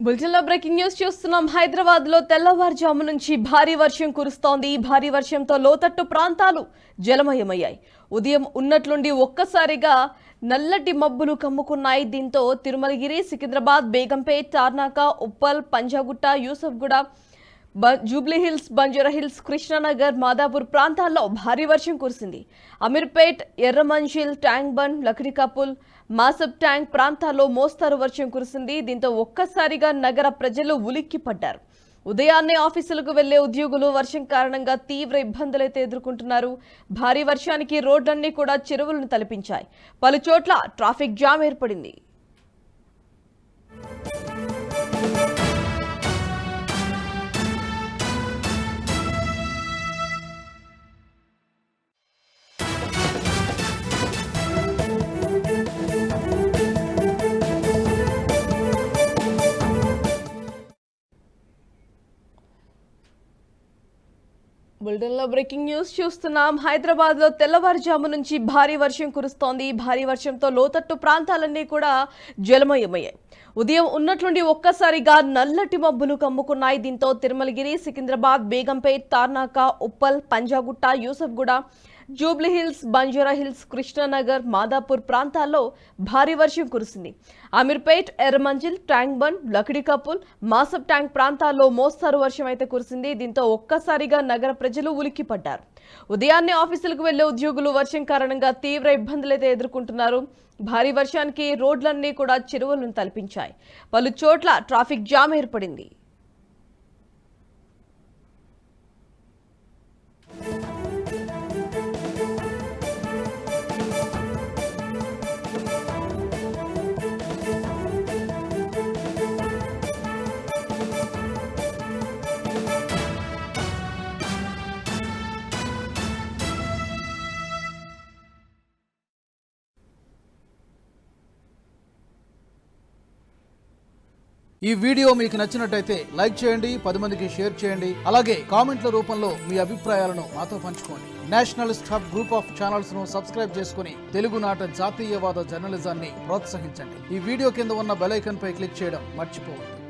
బులెటిన్లో breaking news చూస్తున్నాం. హైదరాబాద్ లో తెల్లవారుజాము నుంచి భారీ వర్షం కురుస్తోంది. భారీ వర్షంతో లోతట్టు ప్రాంతాలు జలమయమయ్యాయి. ఉదయం ఉన్నట్లుండి ఒక్కసారిగా నల్లటి మబ్బులు కమ్ముకున్నాయి. దీంతో తిరుమలగిరి, సికింద్రాబాద్, బేగంపేట్, తార్నాక, ఉప్పల్, పంజాగుట్ట, యూసఫ్గూడ, జూబ్లీహిల్స్, బంజారాహిల్స్, కృష్ణానగర్, మాదాపూర్ ప్రాంతాల్లో భారీ వర్షం కురిసింది. అమీర్పేట్, ఎర్రమంజిల్, ట్యాంక్ బండ్, లక్డీకాపుల్, మాసబ్ ట్యాంక్ ప్రాంతాల్లో మోస్తారు వర్షం కురిసింది. దీంతో ఒక్కసారిగా నగర ప్రజలు ఉలిక్కిపడ్డారు. ఉదయాన్నే ఆఫీసులకు వెళ్లే ఉద్యోగులు వర్షం కారణంగా తీవ్ర ఇబ్బందులైతే ఎదుర్కొంటున్నారు. భారీ వర్షానికి రోడ్లన్నీ కూడా చెరువులను తలపించాయి. పలు చోట్ల ట్రాఫిక్ జామ్ ఏర్పడింది. బులెటిన్లో బ్రేకింగ్ న్యూస్ చూస్తున్నాం. హైదరాబాద్ లో తెల్లవారుజాము నుంచి భారీ వర్షం కురుస్తోంది. భారీ వర్షంతో లోతట్టు ప్రాంతాలన్నీ కూడా జలమయమయ్యాయి. ఉదయం ఉన్నట్లుండి ఒక్కసారిగా నల్లటి మబ్బులు కమ్ముకున్నాయి. దీంతో తిరుమలగిరి, సికింద్రాబాద్, బేగంపేట్, తార్నాక, ఉప్పల్, పంజాగుట్ట, యూసఫ్గూడ, జూబ్లీహిల్స్, బంజారాహిల్స్, కృష్ణానగర్, మాదాపూర్ ప్రాంతాల్లో భారీ వర్షం కురిసింది. అమీర్పేట్, ఎర్రమంజిల్, ట్యాంక్ బండ్, లక్డీకాపుల్, మాసబ్ ట్యాంక్ ప్రాంతాల్లో మోస్తారు వర్షం అయితే కురిసింది. దీంతో ఒక్కసారిగా నగర ప్రజలు ఉలిక్కిపడ్డారు. ఉదయాన్నే ఆఫీసులకు వెళ్లే ఉద్యోగులు వర్షం కారణంగా తీవ్ర ఇబ్బందులైతే ఎదుర్కొంటున్నారు. భారీ వర్షానికి రోడ్లన్నీ కూడా చెరువులను తలపించాయి. పలు చోట్ల ట్రాఫిక్ జామ్ ఏర్పడింది. ఈ వీడియో మీకు నచ్చినట్టయితే లైక్ చేయండి, 10 మందికి షేర్ చేయండి. అలాగే కామెంట్ల రూపంలో మీ అభిప్రాయాలను మాతో పంచుకోండి. Nationalist hub group of channels ను సబ్స్క్రైబ్ చేసుకుని తెలుగునాట జాతీయవాద జర్నలిజాన్ని ప్రోత్సహించండి. ఈ వీడియో కింద ఉన్న బెల్ ఐకాన్ పై క్లిక్ చేయడం మర్చిపోవద్దు.